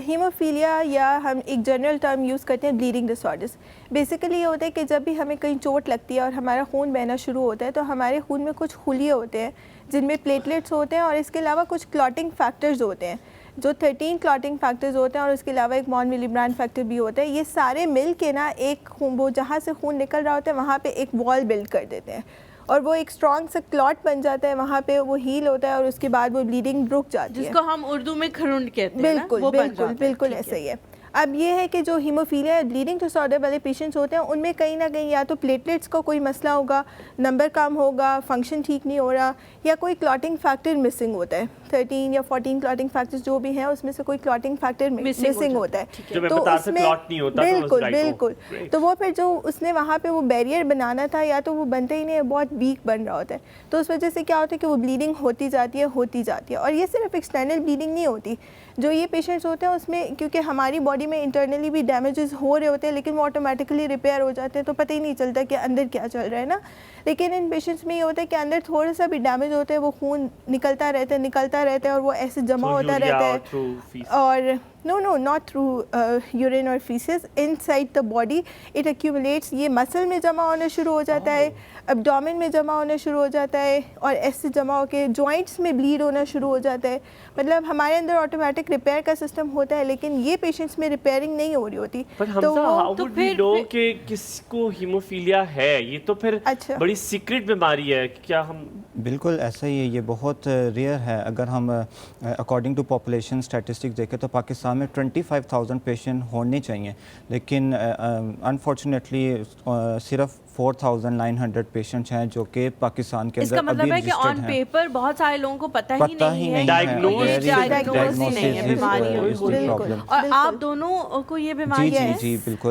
Haemophilia या हम एक जनरल टर्म यूज़ करते हैं ब्लीडिंग डिसऑर्डर्स। बेसिकली ये होता है कि जब भी हमें कहीं चोट लगती है और हमारा खून बहना शुरू होता है तो हमारे खून में कुछ खुलिये होते हैं जिनमें प्लेटलेट्स होते हैं और इसके अलावा कुछ क्लॉटिंग फैक्टर्स होते हैं जो 13 क्लॉटिंग फैक्टर्स होते हैं और उसके अलावा एक मॉन विलिब्रांड फैक्टर भी होता है। ये सारे मिल के ना एक वो जहाँ से खून निकल रहा होता है वहाँ पे एक वॉल बिल्ड कर देते हैं और वो एक स्ट्रॉन्ग सा क्लॉट बन जाता है, वहाँ पे वो हील होता है और उसके बाद वो ब्लीडिंग रुक जाती है, जिसको हम उर्दू में खरुंड कहते हैं। बिल्कुल वो बिल्कुल बिल्कुल ऐसा ही है। अब ये है कि जो हीमोफीलिया या ब्लीडिंग डिसऑर्डर वाले पेशेंट्स होते हैं उनमें कहीं ना कहीं या तो प्लेटलेट्स का कोई मसला होगा, नंबर कम होगा, फंक्शन ठीक नहीं हो रहा, या कोई क्लॉटिंग फैक्टर मिसिंग होता है। 13 या 14 क्लॉटिंग फैक्टर्स जो भी हैं उसमें से कोई क्लॉटिंग फैक्टर मिसिंग होता है तो उसमें बिल्कुल बिल्कुल तो वो फिर जो उसने वहाँ पे वो बैरियर बनाना था या तो वो बनता ही नहीं है, बहुत वीक बन रहा होता है। तो उस वजह से क्या होता है कि वो ब्लीडिंग होती जाती है और ये सिर्फ एक्सटर्नल ब्लीडिंग नहीं होती। जो ये पेशेंट्स होते हैं उसमें क्योंकि हमारी बॉडी में इंटरनली भी डैमेजेस हो रहे होते हैं लेकिन वो ऑटोमेटिकली रिपेयर हो जाते हैं तो पता ही नहीं चलता कि अंदर क्या चल रहा है ना। लेकिन इन पेशेंट्स में ये होता है कि अंदर थोड़ा सा भी डैमेज होता है, वो खून निकलता रहता है और वो ऐसे जमा होता रहता है और no not through urine or feces, inside the body it accumulates। ये मसल में जमा होना शुरू हो जाता है, एब्डोमेन में जमा होना शुरू हो जाता है और ऐसे जमा होकर जॉइंट्स में ब्लीड होना शुरू हो जाता है। मतलब हमारे अंदर ऑटोमेटिक रिपेयर का सिस्टम होता है लेकिन ये पेशेंट्स में रिपेयरिंग नहीं हो रही होती। तो फिर कि किसको हीमोफीलिया है, ये तो फिर अच्छा बड़ी सीक्रेट बीमारी है क्या? हम बिल्कुल ऐसा ही है, ये बहुत रेयर है। अगर हम अकॉर्डिंग टू पॉपुलेशन स्टैटिस्टिक्स देखें तो पाकिस्तान में 25,000 पेशेंट होने चाहिए लेकिन अनफॉर्चुनेटली सिर्फ 4,900 पेशेंट्स हैं जो कि पाकिस्तान के अंदर इसका मतलब है कि ऑन पेपर बहुत सारे लोगों को पता ही नहीं है डायग्नोसिस और आप दोनों को ये बीमारी है। जी बिल्कुल।